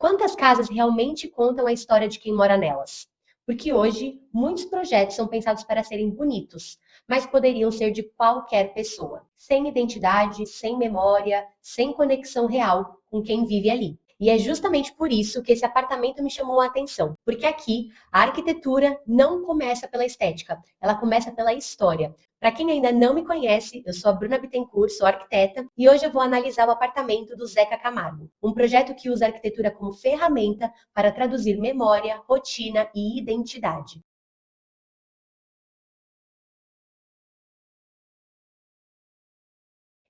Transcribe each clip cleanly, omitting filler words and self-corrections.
Quantas casas realmente contam a história de quem mora nelas? Porque hoje, muitos projetos são pensados para serem bonitos, mas poderiam ser de qualquer pessoa, sem identidade, sem memória, sem conexão real com quem vive ali. E é justamente por isso que esse apartamento me chamou a atenção, porque aqui a arquitetura não começa pela estética, ela começa pela história. Para quem ainda não me conhece, eu sou a Bruna Bittencourt, sou arquiteta, e hoje eu vou analisar o apartamento do Zeca Camargo, um projeto que usa a arquitetura como ferramenta para traduzir memória, rotina e identidade.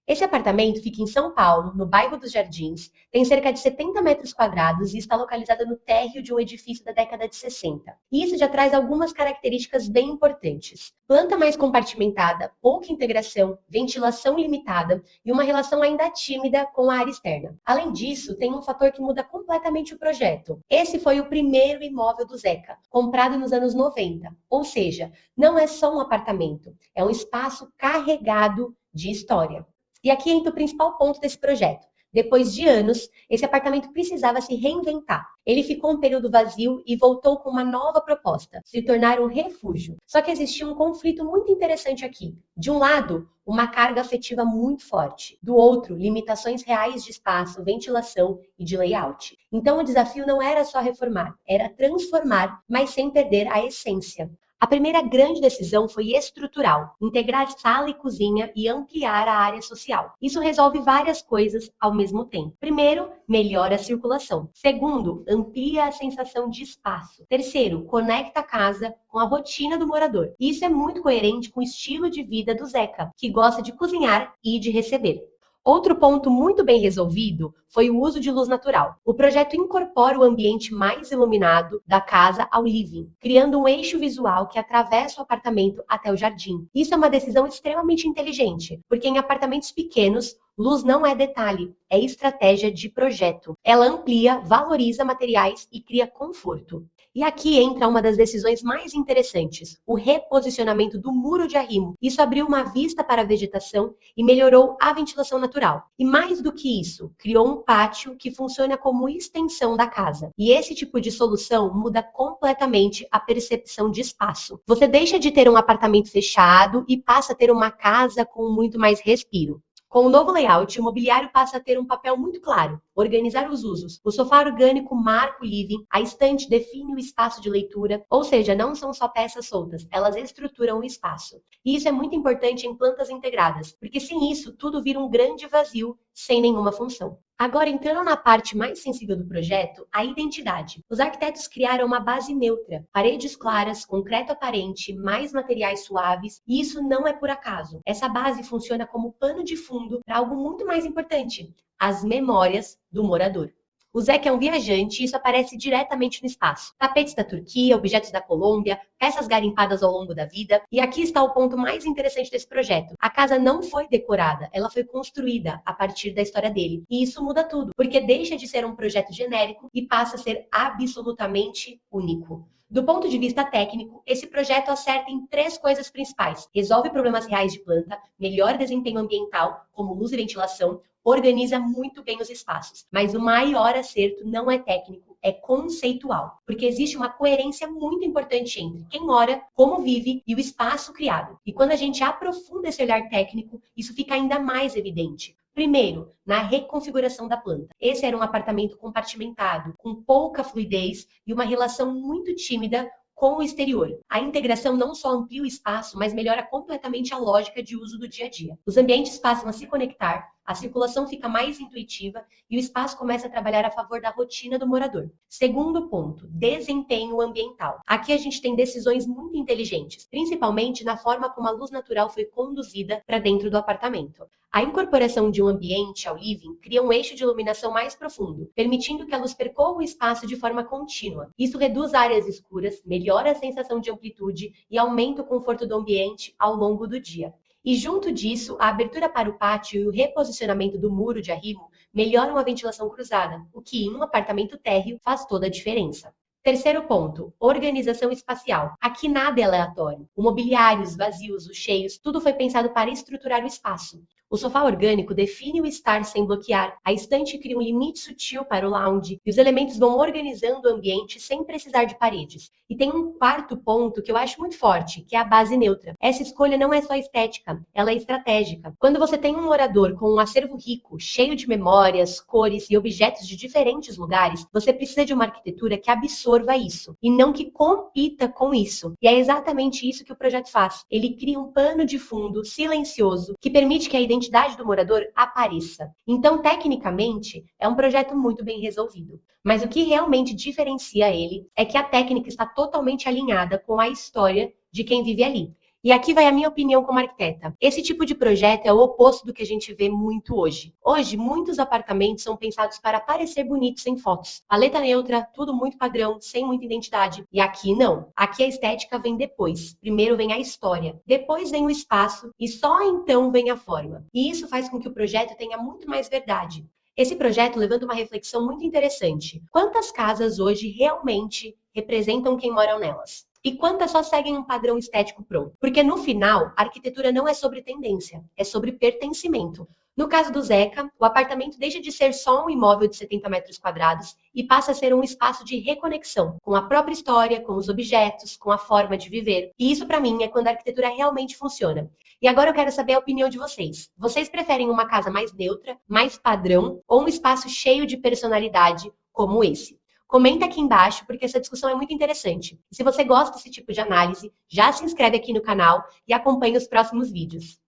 Esse apartamento fica em São Paulo, no bairro dos Jardins, tem cerca de 70 metros quadrados e está localizado no térreo de um edifício da década de 60. E isso já traz algumas características bem importantes. Planta mais compartimentada, pouca integração, ventilação limitada e uma relação ainda tímida com a área externa. Além disso, tem um fator que muda completamente o projeto. Esse foi o primeiro imóvel do Zeca, comprado nos anos 90. Ou seja, não é só um apartamento, é um espaço carregado de história. E aqui entra o principal ponto desse projeto. Depois de anos, esse apartamento precisava se reinventar. Ele ficou um período vazio e voltou com uma nova proposta, se tornar um refúgio. Só que existia um conflito muito interessante aqui. De um lado, uma carga afetiva muito forte. Do outro, limitações reais de espaço, ventilação e de layout. Então o desafio não era só reformar, era transformar, mas sem perder a essência. A primeira grande decisão foi estrutural, integrar sala e cozinha e ampliar a área social. Isso resolve várias coisas ao mesmo tempo. Primeiro, melhora a circulação. Segundo, amplia a sensação de espaço. Terceiro, conecta a casa com a rotina do morador. E isso é muito coerente com o estilo de vida do Zeca, que gosta de cozinhar e de receber. Outro ponto muito bem resolvido foi o uso de luz natural. O projeto incorpora o ambiente mais iluminado da casa ao living, criando um eixo visual que atravessa o apartamento até o jardim. Isso é uma decisão extremamente inteligente, porque em apartamentos pequenos, luz não é detalhe, é estratégia de projeto. Ela amplia, valoriza materiais e cria conforto. E aqui entra uma das decisões mais interessantes, o reposicionamento do muro de arrimo. Isso abriu uma vista para a vegetação e melhorou a ventilação natural. E mais do que isso, criou um pátio que funciona como extensão da casa. E esse tipo de solução muda completamente a percepção de espaço. Você deixa de ter um apartamento fechado e passa a ter uma casa com muito mais respiro. Com o novo layout, o mobiliário passa a ter um papel muito claro, organizar os usos. O sofá orgânico marca o living, a estante define o espaço de leitura, ou seja, não são só peças soltas, elas estruturam o espaço. E isso é muito importante em plantas integradas, porque sem isso, tudo vira um grande vazio sem nenhuma função. Agora, entrando na parte mais sensível do projeto, a identidade. Os arquitetos criaram uma base neutra, paredes claras, concreto aparente, mais materiais suaves, e isso não é por acaso. Essa base funciona como pano de fundo para algo muito mais importante, as memórias do morador. O Zeca é um viajante e isso aparece diretamente no espaço. Tapetes da Turquia, objetos da Colômbia, peças garimpadas ao longo da vida. E aqui está o ponto mais interessante desse projeto. A casa não foi decorada, ela foi construída a partir da história dele. E isso muda tudo, porque deixa de ser um projeto genérico e passa a ser absolutamente único. Do ponto de vista técnico, esse projeto acerta em três coisas principais. Resolve problemas reais de planta, melhora desempenho ambiental, como luz e ventilação, organiza muito bem os espaços. Mas o maior acerto não é técnico, é conceitual, porque existe uma coerência muito importante entre quem mora, como vive e o espaço criado. E quando a gente aprofunda esse olhar técnico, isso fica ainda mais evidente. Primeiro, na reconfiguração da planta. Esse era um apartamento compartimentado, com pouca fluidez e uma relação muito tímida com o exterior. A integração não só amplia o espaço, mas melhora completamente a lógica de uso do dia a dia. Os ambientes passam a se conectar, a circulação fica mais intuitiva e o espaço começa a trabalhar a favor da rotina do morador. Segundo ponto, desempenho ambiental. Aqui a gente tem decisões muito inteligentes, principalmente na forma como a luz natural foi conduzida para dentro do apartamento. A incorporação de um ambiente ao living cria um eixo de iluminação mais profundo, permitindo que a luz percorra o espaço de forma contínua. Isso reduz áreas escuras, melhora a sensação de amplitude e aumenta o conforto do ambiente ao longo do dia. E junto disso, a abertura para o pátio e o reposicionamento do muro de arrimo melhoram a ventilação cruzada, o que em um apartamento térreo faz toda a diferença. Terceiro ponto, organização espacial. Aqui nada é aleatório. O mobiliário, os vazios, os cheios, tudo foi pensado para estruturar o espaço. O sofá orgânico define o estar sem bloquear, a estante cria um limite sutil para o lounge, e os elementos vão organizando o ambiente sem precisar de paredes. E tem um quarto ponto que eu acho muito forte, que é a base neutra. Essa escolha não é só estética, ela é estratégica. Quando você tem um morador com um acervo rico, cheio de memórias, cores e objetos de diferentes lugares, você precisa de uma arquitetura que absorva isso, e não que compita com isso. E é exatamente isso que o projeto faz. Ele cria um pano de fundo silencioso que permite que a identidade do morador apareça. Então, tecnicamente, é um projeto muito bem resolvido. Mas o que realmente diferencia ele é que a técnica está totalmente alinhada com a história de quem vive ali. E aqui vai a minha opinião como arquiteta. Esse tipo de projeto é o oposto do que a gente vê muito hoje. Hoje, muitos apartamentos são pensados para parecer bonitos em fotos. Paleta neutra, tudo muito padrão, sem muita identidade. E aqui não. Aqui a estética vem depois. Primeiro vem a história, depois vem o espaço e só então vem a forma. E isso faz com que o projeto tenha muito mais verdade. Esse projeto levanta uma reflexão muito interessante. Quantas casas hoje realmente representam quem mora nelas? E quantas só seguem um padrão estético pronto? Porque no final, a arquitetura não é sobre tendência, é sobre pertencimento. No caso do Zeca, o apartamento deixa de ser só um imóvel de 70 metros quadrados e passa a ser um espaço de reconexão com a própria história, com os objetos, com a forma de viver. E isso, para mim, é quando a arquitetura realmente funciona. E agora eu quero saber a opinião de vocês. Vocês preferem uma casa mais neutra, mais padrão, ou um espaço cheio de personalidade como esse? Comenta aqui embaixo, porque essa discussão é muito interessante. E se você gosta desse tipo de análise, já se inscreve aqui no canal e acompanhe os próximos vídeos.